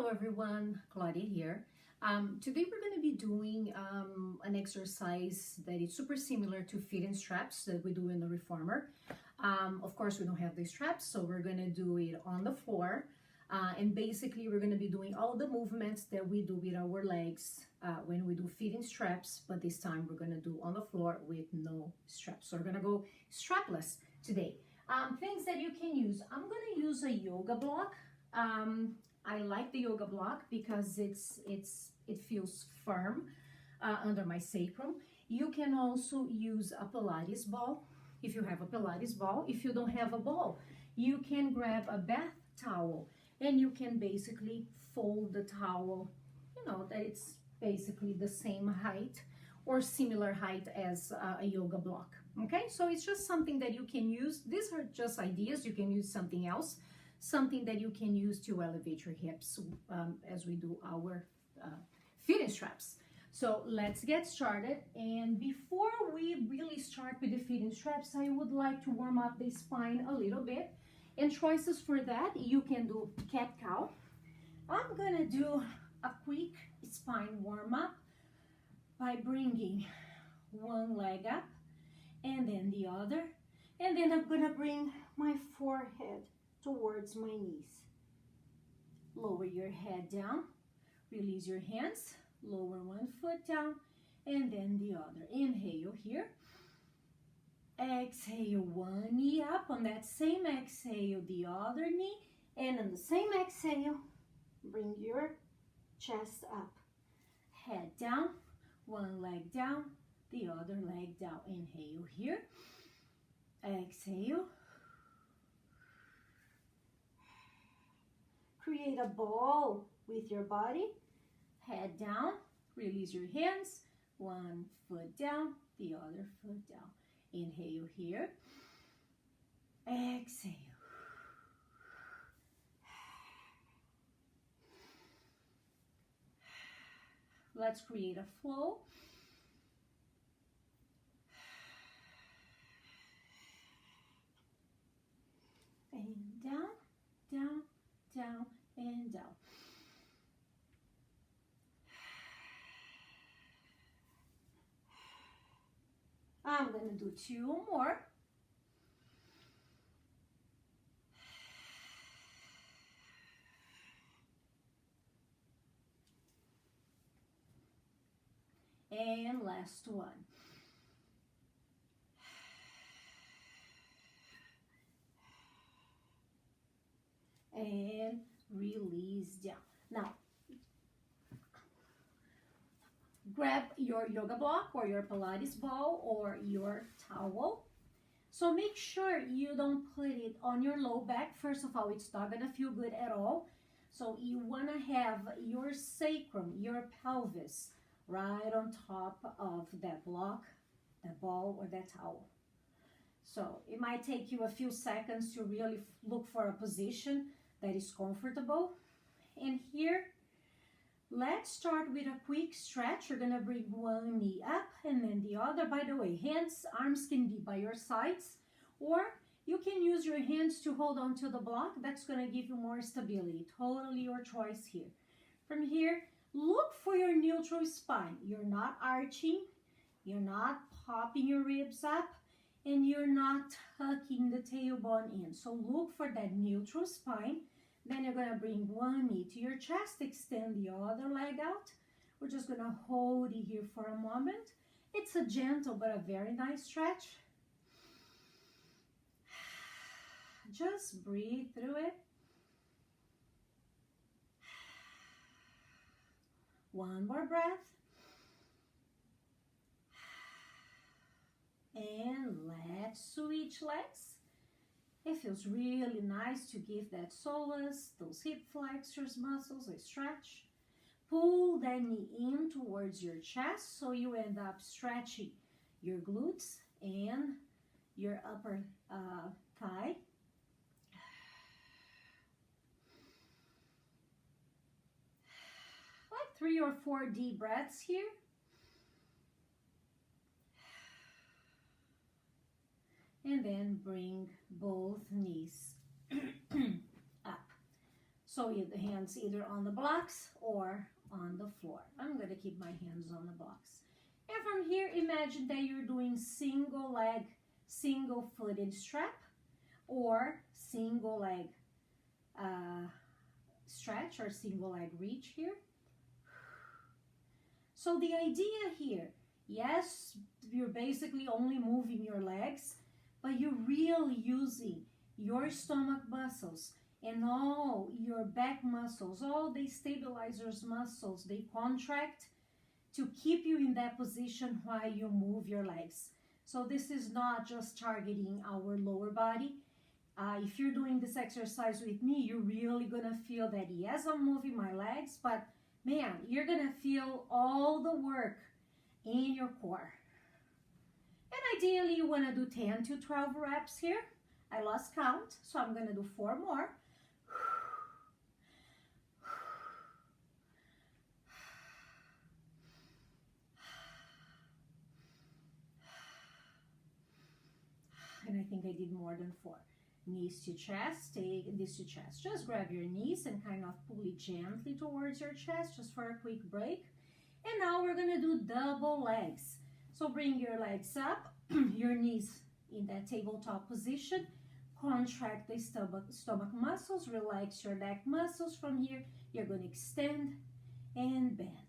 Hello everyone, Claudia here. Today we're going to be doing an exercise that is super similar to feet straps that we do in the Reformer. Of course, we don't have the straps, so we're going to do it on the floor. And basically, we're going to be doing all the movements that we do with our legs when we do feet straps, but this time we're going to do on the floor with no straps. So we're going to go strapless today. Things that you can use. I'm going to use a yoga block. I like the yoga block because it feels firm under my sacrum. You can also use a Pilates ball if you have a Pilates ball. If you don't have a ball, you can grab a bath towel and you can basically fold the towel, that it's basically the same height or similar height as a yoga block. Okay, so it's just something that you can use. These are just ideas. You can use something else. Something that you can use to elevate your hips as we do our feet straps. So let's get started. And before we really start with the feet straps, I would like to warm up the spine a little bit. And choices for that, you can do cat-cow. I'm gonna do a quick spine warm up by bringing one leg up and then the other. And then I'm gonna bring my forehead towards my knees. Lower your head down, release your hands, lower one foot down, and then the other. Inhale here. Exhale, one knee up. On that same exhale, the other knee. And on the same exhale, bring your chest up. Head down, one leg down, the other leg down. Inhale here. Exhale. Create a ball with your body. Head down, release your hands. One foot down, the other foot down. Inhale here. Exhale. Let's create a flow. And down, down, down, and down. I'm going to do two more. And last one. And release down. Now, grab your yoga block or your Pilates ball or your towel. So make sure you don't put it on your low back. First of all, it's not gonna feel good at all. So you wanna have your sacrum, your pelvis, right on top of that block, that ball, or that towel. So it might take you a few seconds to really look for a position that is comfortable. And here, let's start with a quick stretch. You're gonna bring one knee up and then the other. By the way, hands, arms can be by your sides, or you can use your hands to hold on to the block. That's gonna give you more stability. Totally your choice here. From here, look for your neutral spine. You're not arching, you're not popping your ribs up, and you're not tucking the tailbone in. So look for that neutral spine. Then you're gonna bring one knee to your chest, extend the other leg out. We're just gonna hold it here for a moment. It's a gentle but a very nice stretch. Just breathe through it. One more breath. And let's switch legs. It feels really nice to give that psoas, those hip flexors muscles a stretch. Pull that knee in towards your chest so you end up stretching your glutes and your upper thigh. Like 3 or 4 deep breaths here. And then bring both knees up. So the hands either on the blocks or on the floor. I'm going to keep my hands on the blocks. And from here, imagine that you're doing single leg, single footed strap or single leg stretch or single leg reach here. So the idea here, yes, you're basically only moving your legs, but you're really using your stomach muscles and all your back muscles, all the stabilizers muscles, they contract to keep you in that position while you move your legs. So this is not just targeting our lower body. If you're doing this exercise with me, you're really gonna feel that, yes, I'm moving my legs, but man, you're gonna feel all the work in your core. And ideally, you wanna do 10 to 12 reps here. I lost count, so I'm gonna do 4 more. And I think I did more than 4. Knees to chest, take this to chest. Just grab your knees and kind of pull it gently towards your chest just for a quick break. And now we're gonna do double legs. So bring your legs up, your knees in that tabletop position. Contract the stomach muscles, relax your neck muscles. From here, you're gonna extend and bend.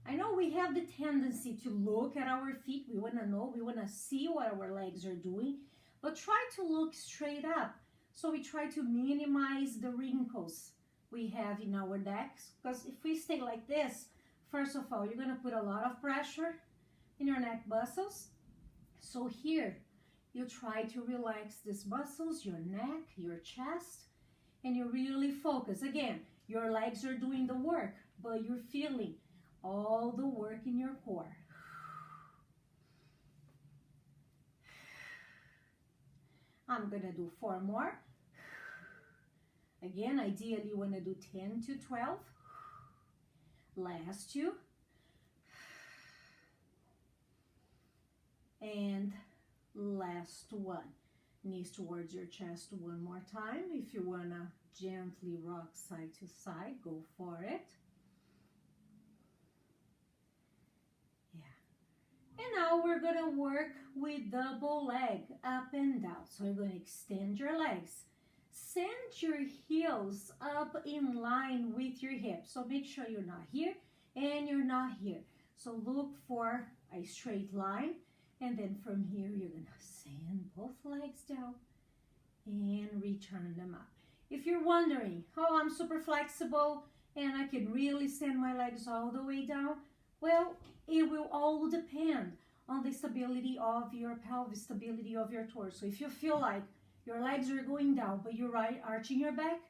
I know we have the tendency to look at our feet. We want to know, we want to see what our legs are doing, but try to look straight up. So we try to minimize the wrinkles we have in our necks, because if we stay like this, first of all, you're going to put a lot of pressure in your neck muscles. So here, you try to relax these muscles, your neck, your chest, and you really focus. Again, your legs are doing the work, but you're feeling all the work in your core. I'm gonna do 4 more. Again, ideally you wanna do 10 to 12. Last 2. And last 1. Knees towards your chest 1 more time. If you wanna gently rock side to side, go for it. And now we're gonna work with double leg, up and down. So you're gonna extend your legs. Send your heels up in line with your hips. So make sure you're not here and you're not here. So look for a straight line. And then from here, you're gonna send both legs down and return them up. If you're wondering, oh, I'm super flexible and I can really send my legs all the way down, well, it will all depend on the stability of your pelvis, stability of your torso. If you feel like your legs are going down, but you're arching your back,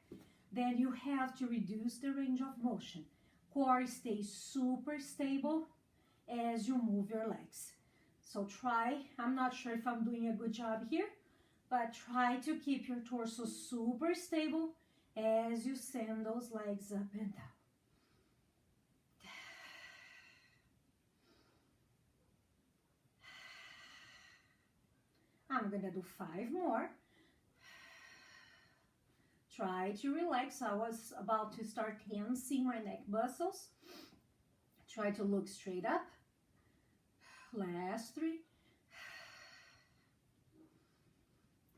then you have to reduce the range of motion. Core stays super stable as you move your legs. So try, I'm not sure if I'm doing a good job here, but try to keep your torso super stable as you send those legs up and down. I'm gonna do 5 more. Try to relax. I was about to start tensing my neck muscles. Try to look straight up. Last 3.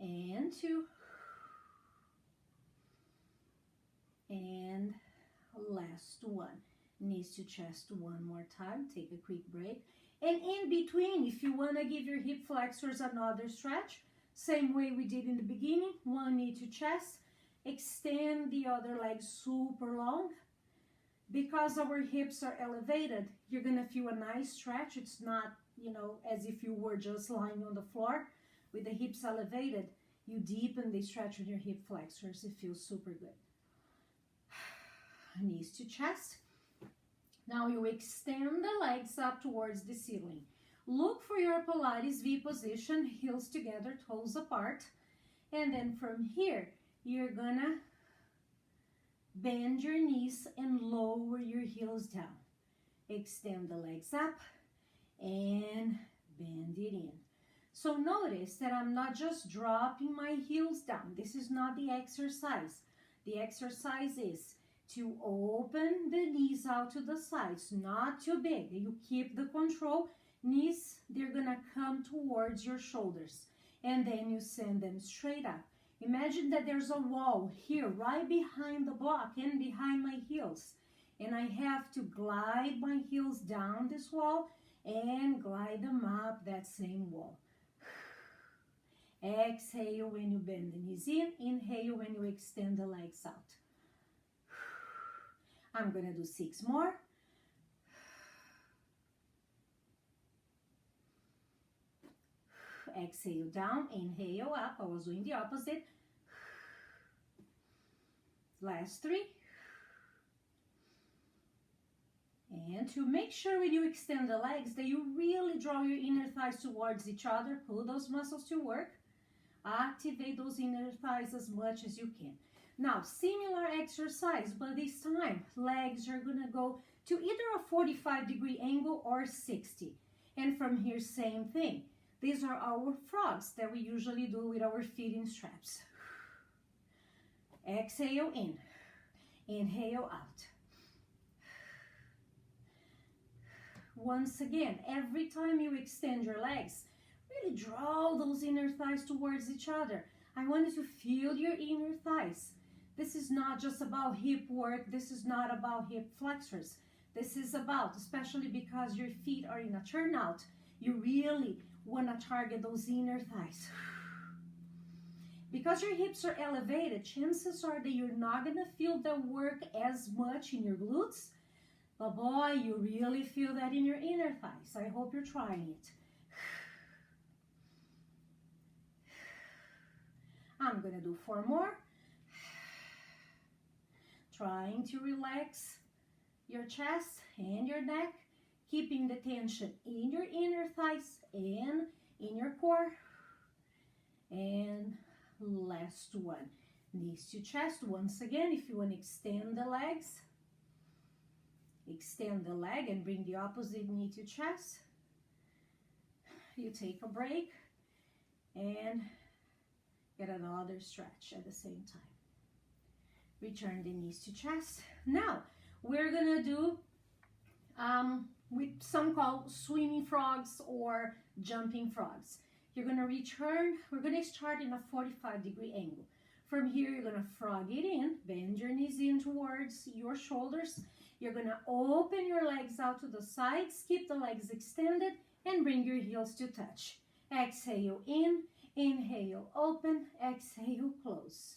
And 2. And last 1. Knees to chest 1 more time. Take a quick break. And in between, if you want to give your hip flexors another stretch, same way we did in the beginning, 1 knee to chest, extend the other leg super long. Because our hips are elevated, you're going to feel a nice stretch. It's not, as if you were just lying on the floor. With the hips elevated, you deepen the stretch with your hip flexors. It feels super good. Knees to chest. Now you extend the legs up towards the ceiling. Look for your Pilates V position, heels together, toes apart. And then from here, you're gonna bend your knees and lower your heels down. Extend the legs up and bend it in. So notice that I'm not just dropping my heels down. This is not the exercise. The exercise is to open the knees out to the sides, not too big. You keep the control. Knees, they're gonna come towards your shoulders. And then you send them straight up. Imagine that there's a wall here, right behind the block and behind my heels. And I have to glide my heels down this wall and glide them up that same wall. Exhale when you bend the knees in. Inhale when you extend the legs out. I'm going to do 6 more. Exhale down. Inhale up. I was doing the opposite. Last 3. And to make sure when you extend the legs that you really draw your inner thighs towards each other, put those muscles to work. Activate those inner thighs as much as you can. Now, similar exercise, but this time, legs are gonna go to either a 45-degree angle or 60. And from here, same thing. These are our frogs that we usually do with our feet in straps. Exhale in. Inhale out. Once again, every time you extend your legs, really draw those inner thighs towards each other. I want you to feel your inner thighs. This is not just about hip work. This is not about hip flexors. This is about, especially because your feet are in a turnout, you really want to target those inner thighs. Because your hips are elevated, chances are that you're not going to feel the work as much in your glutes. But boy, you really feel that in your inner thighs. I hope you're trying it. I'm going to do 4 more. Trying to relax your chest and your neck, keeping the tension in your inner thighs and in your core. And last one, knees to chest. Once again, if you want to extend the legs, extend the leg and bring the opposite knee to chest. You take a break and get another stretch at the same time. Return the knees to chest. Now, we're gonna do with some call swimming frogs or jumping frogs. You're gonna return, we're gonna start in a 45-degree angle. From here, you're gonna frog it in, bend your knees in towards your shoulders. You're gonna open your legs out to the sides, keep the legs extended, and bring your heels to touch. Exhale in, inhale, open, exhale, close.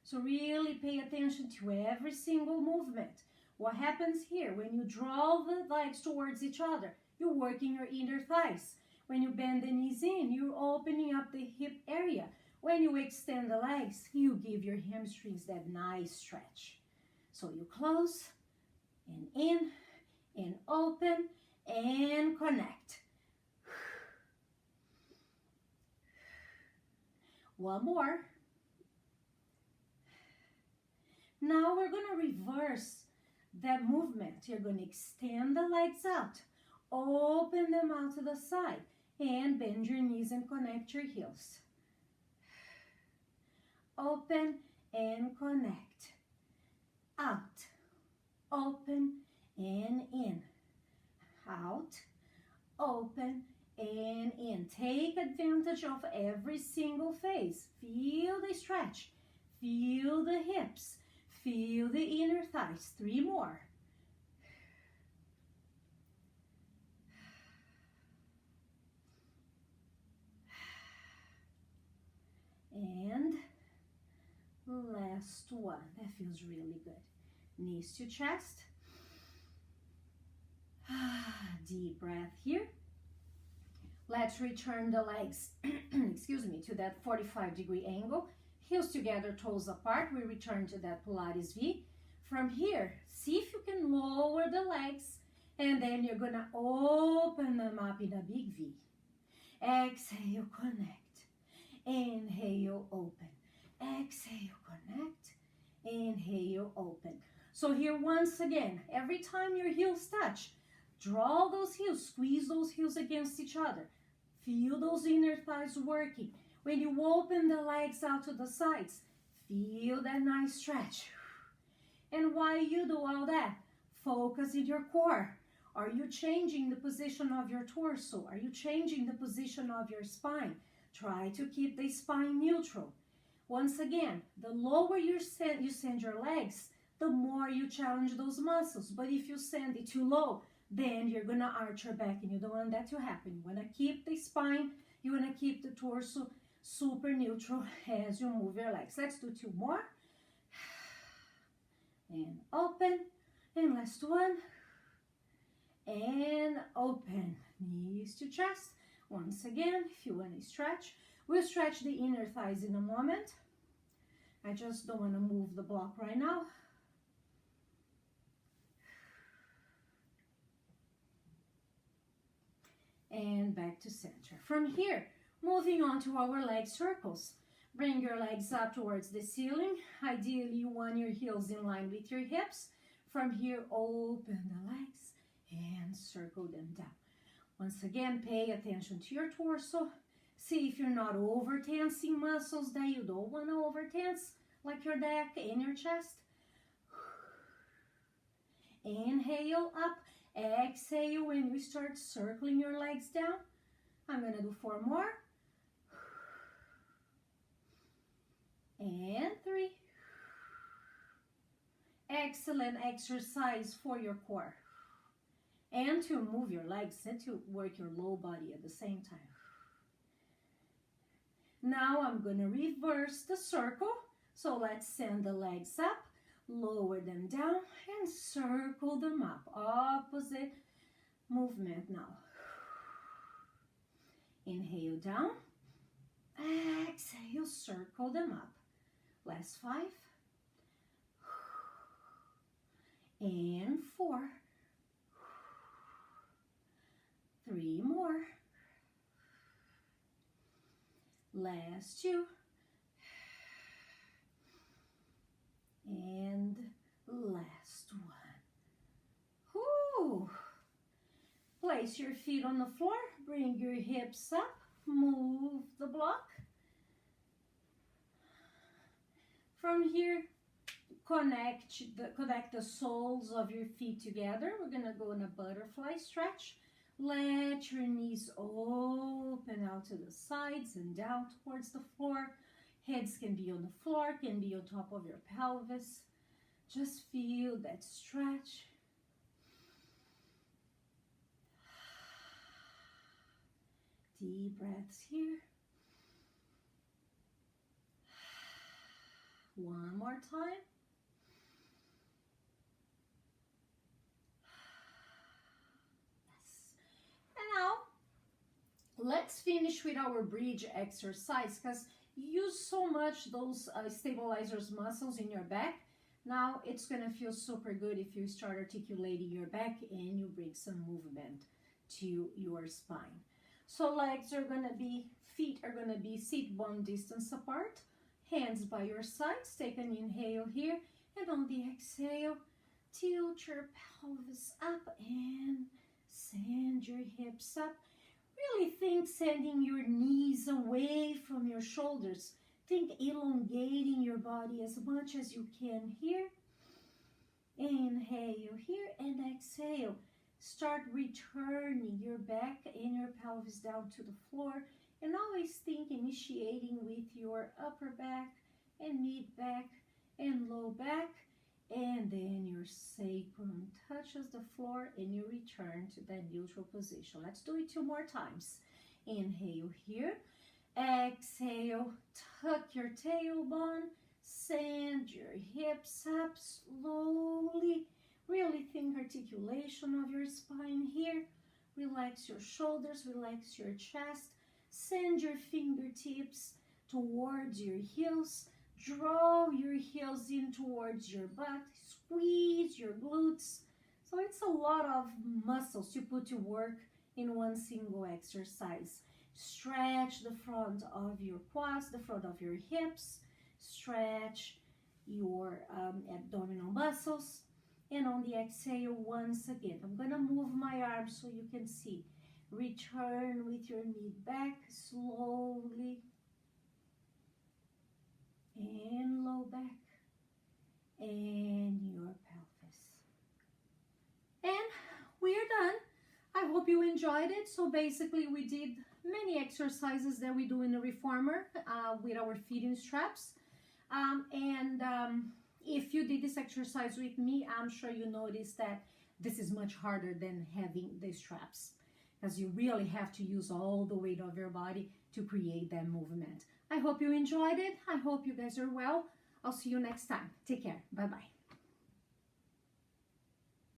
So really pay attention to every single movement. What happens here? When you draw the legs towards each other, you're working your inner thighs. When you bend the knees in, you're opening up the hip area. When you extend the legs, you give your hamstrings that nice stretch. So you close, and in, and open, and connect. One more. Now we're going to reverse that movement. You're going to extend the legs out, open them out to the side, and bend your knees and connect your heels. Open and connect. Out, open and in. Out, open and in. Take advantage of every single phase. Feel the stretch. Feel the hips. Feel the inner thighs. 3 more. And last one. That feels really good. Knees to chest. Deep breath here. Let's return the legs, excuse me, to that 45-degree angle. Heels together, toes apart. We return to that Pilates V. From here, see if you can lower the legs, and then you're gonna open them up in a big V. Exhale, connect. Inhale, open. Exhale, connect. Inhale, open. So here, once again, every time your heels touch, draw those heels, squeeze those heels against each other. Feel those inner thighs working. When you open the legs out to the sides, feel that nice stretch. And while you do all that, focus in your core. Are you changing the position of your torso? Are you changing the position of your spine? Try to keep the spine neutral. Once again, the lower you send your legs, the more you challenge those muscles. But if you send it too low, then you're going to arch your back, and you don't want that to happen. You want to keep the spine, you want to keep the torso super neutral as you move your legs. Let's do 2 more. And open. And last one. And open. Knees to chest. Once again, if you want to stretch, we'll stretch the inner thighs in a moment. I just don't want to move the block right now. And back to center. From here, moving on to our leg circles. Bring your legs up towards the ceiling. Ideally, you want your heels in line with your hips. From here, open the legs and circle them down. Once again, pay attention to your torso. See if you're not over-tensing muscles that you don't want to over-tense, like your neck and your chest. Inhale up. Exhale when you start circling your legs down. I'm going to do 4 more. And 3. Excellent exercise for your core. And to move your legs and to work your low body at the same time. Now I'm going to reverse the circle. So let's send the legs up. Lower them down and circle them up. Opposite movement now. Inhale down. Exhale, circle them up. Last 5. And 4. 3 more. Last 2. And last one. Whoo! Place your feet on the floor. Bring your hips up. Move the block. From here, connect the soles of your feet together. We're going to go in a butterfly stretch. Let your knees open out to the sides and down towards the floor. Heads can be on the floor, can be on top of your pelvis. Just feel that stretch. Deep breaths here. One more time. Yes. And now, let's finish with our bridge exercise, because you use so much those stabilizers muscles in your back. Now it's gonna feel super good if you start articulating your back and you bring some movement to your spine. So feet are gonna be sit bone distance apart, hands by your sides. Take an inhale here, and on the exhale, tilt your pelvis up and send your hips up. Really think sending your knees away from your shoulders. Think elongating your body as much as you can here. Inhale here and exhale. Start returning your back and your pelvis down to the floor. And always think initiating with your upper back and mid back and low back. And then your sacrum touches the floor and you return to that neutral position. Let's do it 2 more times. Inhale here. Exhale, tuck your tailbone. Send your hips up slowly. Really think articulation of your spine here. Relax your shoulders, relax your chest. Send your fingertips towards your heels. Draw your heels in towards your butt. Squeeze your glutes. So it's a lot of muscles you put to work in one single exercise. Stretch the front of your quads, the front of your hips. Stretch your abdominal muscles. And on the exhale, once again, I'm gonna move my arms so you can see. Return with your knee back slowly and low back and your pelvis. And we are done. I hope you enjoyed it. So basically we did many exercises that we do in the reformer with our feeding straps. If you did this exercise with me, I'm sure you noticed that this is much harder than having the straps, because you really have to use all the weight of your body to create that movement. I hope you enjoyed it. I hope you guys are well. I'll see you next time. Take care. Bye-bye.